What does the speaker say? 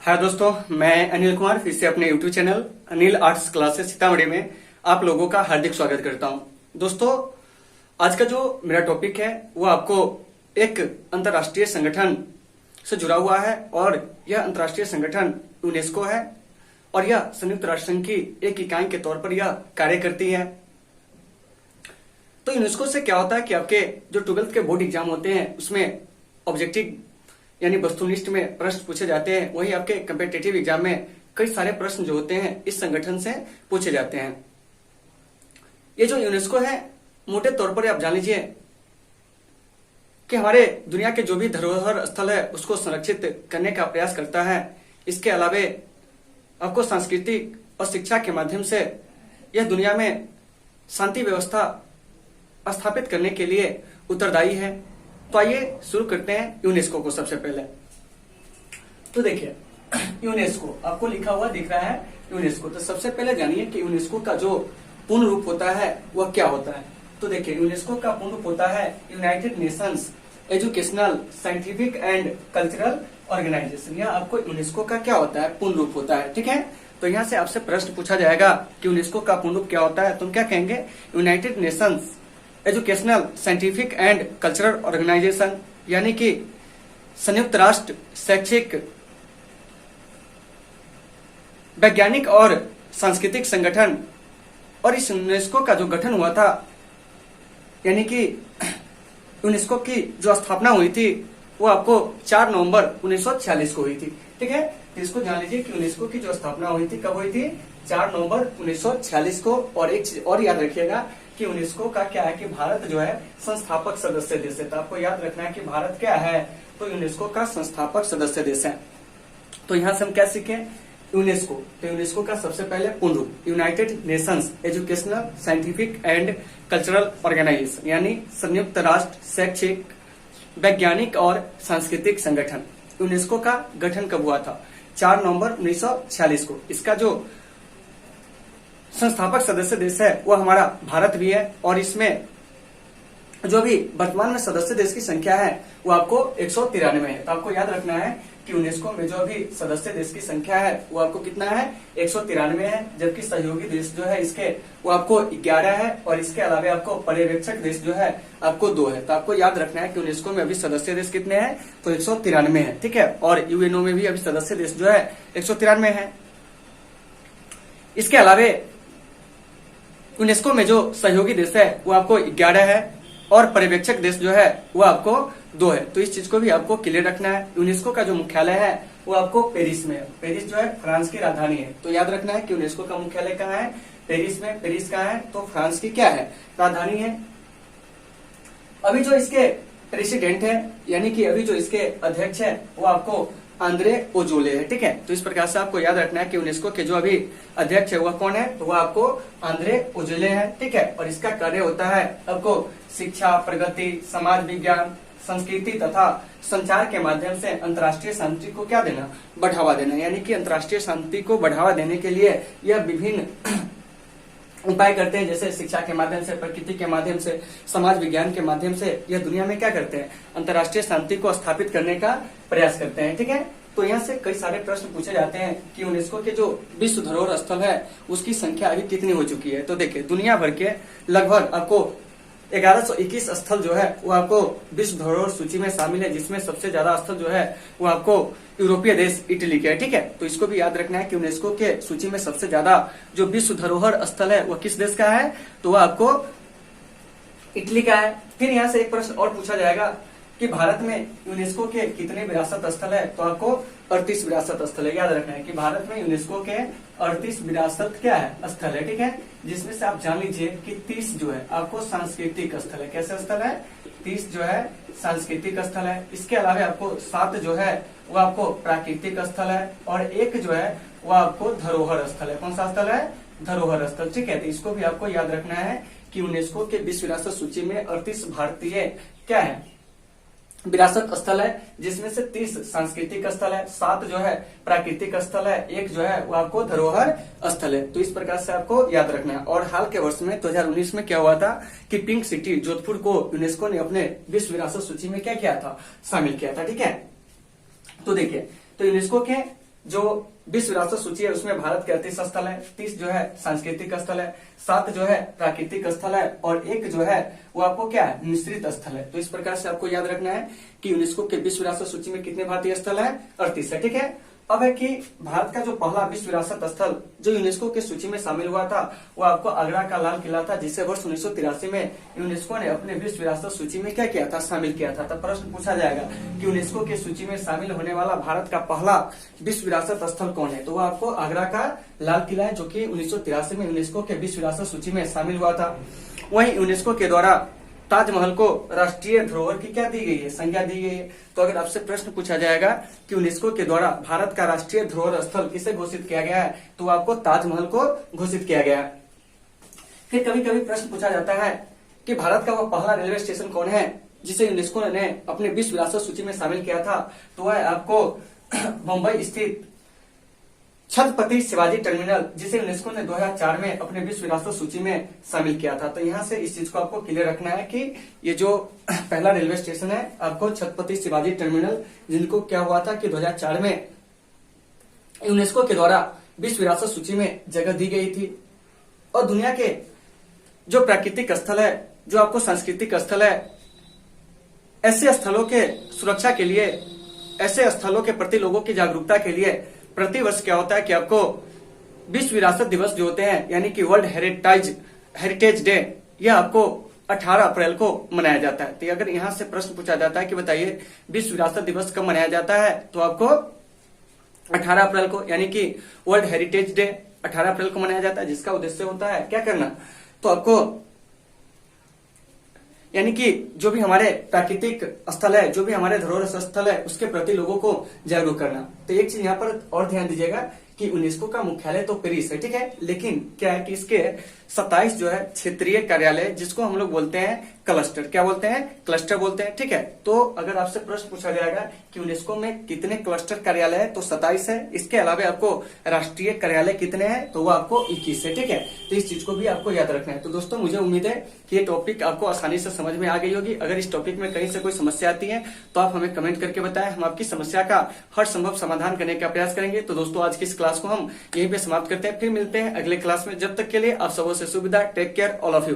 हाय दोस्तों, मैं अनिल कुमार फिर से अपने YouTube channel Anil arts classes Sitamarhi में आप लोगों का हार्दिक स्वागत करता हूं। दोस्तों, आज का जो मेरा टॉपिक है वो आपको एक अंतर्राष्ट्रीय संगठन से जुड़ा हुआ है और यह अंतर्राष्ट्रीय संगठन यूनेस्को है और यह संयुक्त राष्ट्र संघ की एक इकाई के तौर पर यह कार्य करती है। तो यूनेस्को से क्या होता है कि आपके जो 12th के बोर्ड एग्जाम होते हैं उसमें ऑब्जेक्टिव यानी वस्तुनिष्ठ में प्रश्न पूछे जाते हैं, वही आपके कम्पिटिटिव एग्जाम में कई सारे प्रश्न जो होते हैं इस संगठन से पूछे जाते हैं। ये जो यूनेस्को है मोटे तौर पर आप जान लीजिए कि हमारे दुनिया के जो भी धरोहर स्थल है उसको संरक्षित करने का प्रयास करता है। इसके अलावे आपको सांस्कृतिक और शिक्षा के माध्यम से यह दुनिया में शांति व्यवस्था स्थापित करने के लिए उत्तरदायी है। तो आइए शुरू करते हैं यूनेस्को को। सबसे पहले तो देखिए, यूनेस्को आपको लिखा हुआ दिख रहा है यूनेस्को। तो सबसे पहले जानिए कि यूनेस्को का जो पूर्ण रूप होता है वह क्या होता है। तो देखिए, यूनेस्को का पूर्ण रूप होता है United Nations Educational Scientific and Cultural Organization. यह आपको यूनेस्को का क्या होता है, पूर्ण रूप होता है। ठीक है, तो यहाँ से आपसे प्रश्न पूछा जाएगा कि यूनेस्को का पूर्ण रूप क्या होता है, तुम क्या कहेंगे? United Nations Educational Scientific and Cultural Organization, यानी कि संयुक्त राष्ट्र शैक्षिक वैज्ञानिक और सांस्कृतिक संगठन। और इस यूनेस्को का जो गठन हुआ था, यानी कि यूनेस्को की जो स्थापना हुई थी वो आपको 4 नवंबर 1946 को हुई थी। ठीक है, तो इसको जान लीजिए कि यूनेस्को की जो स्थापना हुई थी कब हुई थी? 4 नवंबर 1946 को। और एक चीज और याद रखिएगा कि यूनेस्को का क्या है कि भारत जो है संस्थापक सदस्य देश है। तो आपको याद रखना है कि भारत क्या है, तो यूनेस्को का संस्थापक सदस्य देश है। तो यहाँ से हम क्या सीखे? यूनेस्को। तो यूनेस्को का सबसे पहले पूर्ण रूप United Nations Educational Scientific and Cultural Organization, यानी संयुक्त राष्ट्र शैक्षिक वैज्ञानिक और सांस्कृतिक संगठन। यूनेस्को का गठन कब हुआ था? 4 नवंबर 1946 को। इसका जो संस्थापक सदस्य देश है वो हमारा भारत भी है और इसमें जो भी वर्तमान में सदस्य देश की संख्या है वो आपको 193 है। तो आपको याद रखना है कि यूनेस्को में जो भी सदस्य देश की संख्या है वो आपको कितना है? 193 है। जबकि सहयोगी देश जो है इसके वो आपको 11 है और इसके अलावे आपको पर्यवेक्षक देश जो है आपको 2 है। तो आपको याद रखना है कि यूनेस्को में अभी सदस्य देश कितने हैं? तो 193 है। ठीक है, और यूएनओ में भी अभी सदस्य देश जो है 193 है। इसके अलावे यूनेस्को में जो सहयोगी देश है वो आपको 11 है और पर्यवेक्षक देश जो है वो आपको 2 है। तो इस चीज को भी आपको क्लियर रखना है। यूनेस्को का जो मुख्यालय है वो आपको पेरिस में है। पेरिस जो है फ्रांस की राजधानी है। तो याद रखना है कि यूनेस्को का मुख्यालय कहाँ है? पेरिस में। पेरिस कहाँ है? तो फ्रांस की क्या है? राजधानी है। अभी जो इसके प्रेसिडेंट है यानी कि अभी जो इसके अध्यक्ष है वो आपको आंद्रे ओजोले है। ठीक है, तो इस प्रकार से आपको याद रखना है कि यूनेस्को के जो अभी अध्यक्ष है वह कौन है? तो वह आपको आंद्रे ओजोले है। ठीक है, और इसका कार्य होता है आपको शिक्षा, प्रगति, समाज विज्ञान, संस्कृति तथा संचार के माध्यम से अंतर्राष्ट्रीय शांति को क्या देना? बढ़ावा देना। यानी कि अंतर्राष्ट्रीय शांति को बढ़ावा देने के लिए यह विभिन्न उपाय करते हैं, जैसे शिक्षा के माध्यम से, प्रकृति के माध्यम से, समाज विज्ञान के माध्यम से यह दुनिया में क्या करते हैं? अंतर्राष्ट्रीय शांति को स्थापित करने का प्रयास करते हैं। ठीक है, तो यहाँ से कई सारे प्रश्न पूछे जाते हैं कि यूनेस्को के जो विश्व धरोहर स्थल है उसकी संख्या अभी कितनी हो चुकी है। तो देखिए, दुनिया भर के लगभग आपको 1121 स्थल जो है वो आपको विश्व धरोहर सूची में शामिल है, जिसमें सबसे ज्यादा स्थल जो है वो आपको यूरोपीय देश इटली के है। ठीक है, तो इसको भी याद रखना है कि यूनेस्को के सूची में सबसे ज्यादा जो विश्व धरोहर स्थल है वो किस देश का है? तो वह आपको इटली का है। फिर यहाँ से एक प्रश्न और पूछा जाएगा कि भारत में यूनेस्को के कितने विरासत स्थल है? तो आपको 38 विरासत स्थल है। याद रखना है कि भारत में यूनेस्को के 38 विरासत क्या है? स्थल है। ठीक है, जिसमें से आप जान लीजिए कि 30 जो है आपको सांस्कृतिक स्थल है। कैसे स्थल है? 30 जो है सांस्कृतिक स्थल है। इसके अलावा आपको 7 जो है वो आपको प्राकृतिक स्थल है और 1 जो है वो आपको धरोहर स्थल है। कौन सा स्थल है? धरोहर स्थल। ठीक है, तो इसको भी आपको याद रखना है कि यूनेस्को के विश्व विरासत सूची में 38 भारतीय क्या है? विरासत स्थल है, जिसमें से 30 सांस्कृतिक स्थल है, 7 जो है प्राकृतिक स्थल है, 1 जो है वो आपको धरोहर स्थल है। तो इस प्रकार से आपको याद रखना है। और हाल के वर्ष में 2019 में क्या हुआ था कि पिंक सिटी जोधपुर को यूनेस्को ने अपने विश्व विरासत सूची में क्या किया था, शामिल किया था। ठीक है, तो देखिए, तो यूनेस्को के जो विश्व विरासत सूची है उसमें भारत के 38 स्थल है, 30 जो है सांस्कृतिक स्थल है, 7 जो है प्राकृतिक स्थल है और 1 जो है वो आपको क्या है, मिश्रित स्थल है। तो इस प्रकार से आपको याद रखना है कि यूनेस्को के विश्व विरासत सूची में कितने भारतीय स्थल है, 38 है। ठीक है, अब है कि भारत का जो पहला विश्व विरासत स्थल जो यूनेस्को की सूची में शामिल हुआ था वो आपको आगरा का लाल किला था, जिसे वर्ष 1983 में यूनेस्को ने अपने विश्व विरासत सूची में क्या किया था, शामिल किया था। तब प्रश्न पूछा जाएगा कि यूनेस्को की सूची में शामिल होने वाला भारत का पहला विश्व विरासत स्थल कौन है, तो वो आपको आगरा का लाल किला है, जो की 1983 में यूनेस्को के विश्व विरासत सूची में शामिल हुआ था। वहीं यूनेस्को के द्वारा ताजमहल को राष्ट्रीय धरोहर की क्या दी गई है, संज्ञा दी गई है। तो अगर आपसे प्रश्न पूछा जाएगा कि यूनेस्को के द्वारा भारत का राष्ट्रीय धरोहर स्थल किसे घोषित किया गया है, तो आपको ताजमहल को घोषित किया गया है। फिर कभी कभी प्रश्न पूछा जाता है कि भारत का वह पहला रेलवे स्टेशन कौन है जिसे यूनेस्को ने अपने विश्व विरासत सूची में शामिल किया था, तो वह आपको मुंबई स्थित छत्रपति शिवाजी टर्मिनल, जिसे यूनेस्को ने 2004 में अपने विश्व विरासत सूची में शामिल किया था। तो यहाँ से इस चीज को आपको क्लियर रखना है कि ये जो पहला रेलवे स्टेशन है आपको छत्रपति शिवाजी टर्मिनल, जिनको क्या हुआ था कि 2004 में यूनेस्को के द्वारा विश्व विरासत सूची में जगह दी गई थी। और दुनिया के जो प्राकृतिक स्थल है, जो आपको सांस्कृतिक स्थल है, ऐसे स्थलों के सुरक्षा के लिए, ऐसे स्थलों के प्रति लोगों की जागरूकता के लिए प्रति वर्ष क्या होता है कि आपको विश्व विरासत दिवस जो होते हैं, यानी कि वर्ल्ड हेरिटेज डे, यह आपको 18 अप्रैल को मनाया जाता है। तो अगर यहाँ से प्रश्न पूछा जाता है कि बताइए विश्व विरासत दिवस कब मनाया जाता है, तो आपको 18 अप्रैल को, यानी कि वर्ल्ड हेरिटेज डे 18 अप्रैल को मनाया जाता है, जिसका उद्देश्य होता है क्या करना, तो आपको यानी कि जो भी हमारे प्राकृतिक स्थल है, जो भी हमारे धरोहर स्थल है, उसके प्रति लोगों को जागरूक करना। तो एक चीज यहाँ पर और ध्यान दीजिएगा कि यूनेस्को का मुख्यालय तो पेरिस है, ठीक है, लेकिन क्या है कि इसके 27 जो है क्षेत्रीय कार्यालय, जिसको हम लोग बोलते हैं क्लस्टर, क्या बोलते हैं, क्लस्टर बोलते हैं। ठीक है, तो अगर आपसे प्रश्न पूछा जाएगा कि यूनेस्को में कितने क्लस्टर कार्यालय है, तो 27 है। इसके अलावा आपको राष्ट्रीय कार्यालय कितने हैं, तो वो आपको 21 है। ठीक है, तो इस चीज को भी आपको याद रखना है। तो दोस्तों, मुझे उम्मीद है कि ये टॉपिक आपको आसानी से समझ में आ गई होगी। अगर इस टॉपिक में कहीं से कोई समस्या आती है तो आप हमें कमेंट करके बताएं, हम आपकी समस्या का हर संभव समाधान करने का प्रयास करेंगे। तो दोस्तों, आज की इस क्लास को हम यहीं पे समाप्त करते हैं, फिर मिलते हैं अगले क्लास में। जब तक के लिए आप सबों से सुविधा, take care all of you.